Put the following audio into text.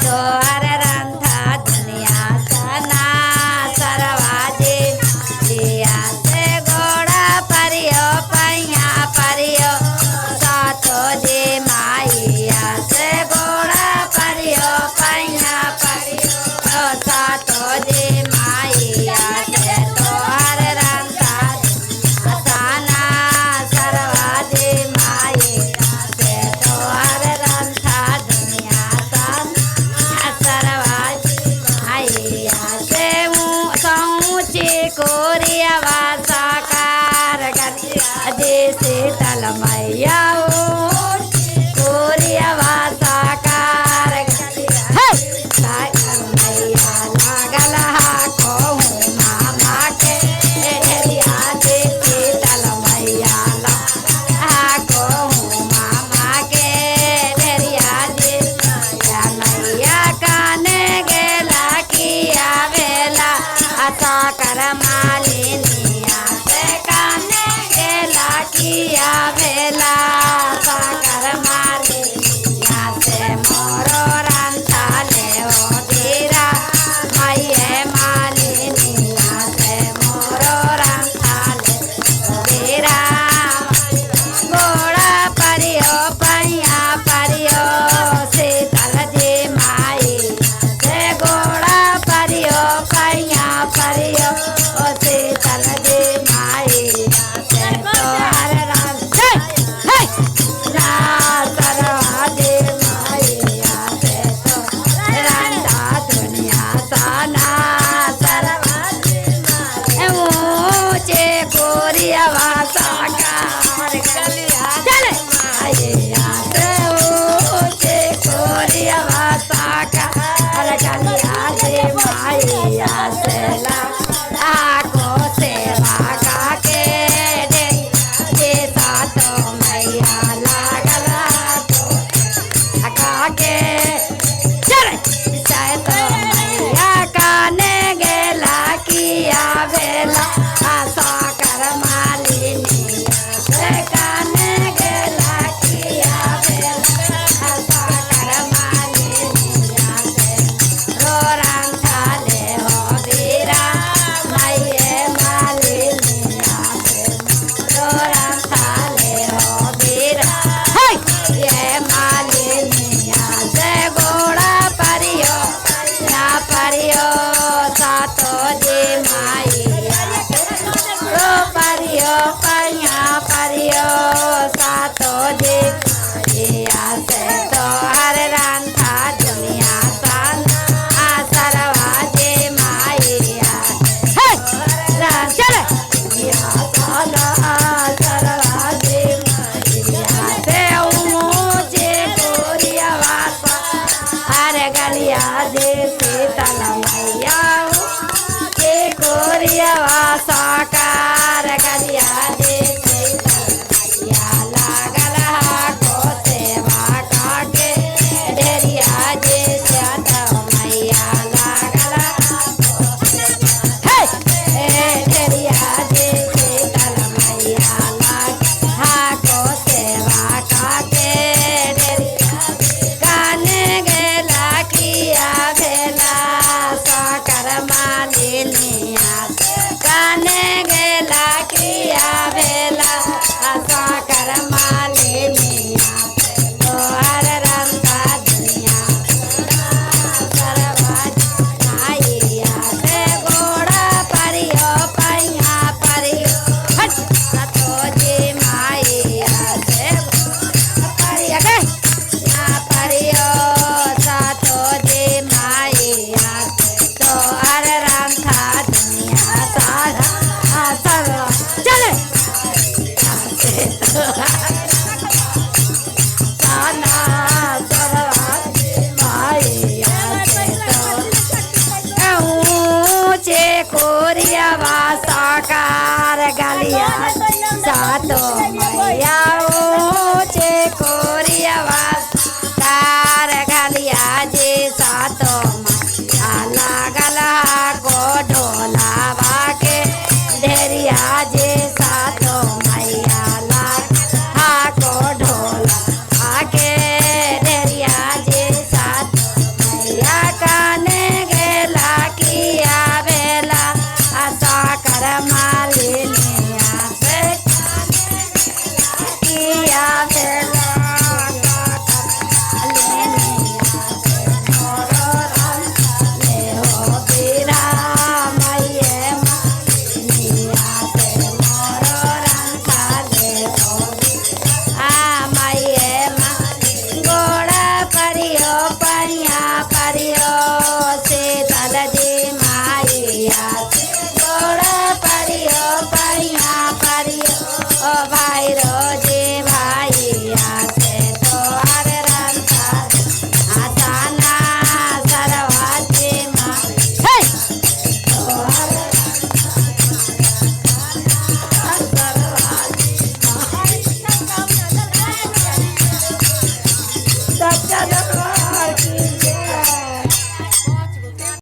तोहर रंथा दुनिया सना सरवाजे जिया से गोड़ा परियो पैया परियो सातो जी माइया से गोड़ा परियो पैया परियो सातो जी माइया से तोहर रंथा सना सरवाजे माइया से तोहर रंथा दुनिया सना सरवाजे माइया से सऊचे कोरिया वासाकार गलिया जे शीतल मैया कोरिया वासाकार गलिया सागर मैया लागल कहूँ मामा के ढेरिया जे शीतल मैया लागल कहूँ मामा के ढेरिया जे मैया काने गेला किया बेला साकर मालिनिया से काने गेला किया बेला साकर मालिनिया से मोरो रंथा ले हो धीरा मैये मालिनिया से मोरो रंथा ले हो धीरा गोड़ा परियो पैया परियो शीतल जी माई से गोड़ा परियो पैया परियो ओ शीतल जी माई से तोहर रंथा ना सरवाजे माइया से तोहर रंथा दुनिया सना सरवाजे ऊंचे कोरिया वासाकार गलिया चले माइया से ऊंचे कोरिया वासाकार गलिया जे माइया से लाखो सेवा काके दे जे सातो मैया लागल तो काके चले सातो मैया काने गेला किया बेला साकर मालिनिया से काने गेला किया बेला साकर मालिनिया से रो रंथा ले हो धीरा मैये मालिनिया से रो रंथा ले हो धीरा ये मालिनिया से गोड़ा परियो ना परियो सातो जी माइया रो परियो पैया परियो सातो जी माइया से तोहर रंथा दुनिया सना सरवाजे माइया चले दुनिया सना सरवाजे माइया से ऊंचे कोरिया वासा अरे गलिया जे शीतल मैया के कोरिया वासाकार गलिया जे शीतल मैया लागल को सेवा काके ढेरिया जे शीतल मैया लागल ढेरिया जे शीतल मैया लागल को सेवा काके ढेरिया काने गेला किया भेला साकर मालिनिया काने गेला किया भेला साकर मालिनिया तोहर रंथा दुनिया सरवाजे माइया से गोड़ा परियो पैया परियो सातो जी माइया से परिया के ना परियो सातो जी माइया से तोहर रंथा दुनिया सारा सरवा चले से सना सरवाजे माइया से ऊंचे कोरिया वासाकार गलिया सातो मैया ऊंचे कोरिया वासाकार गलिया जे सातो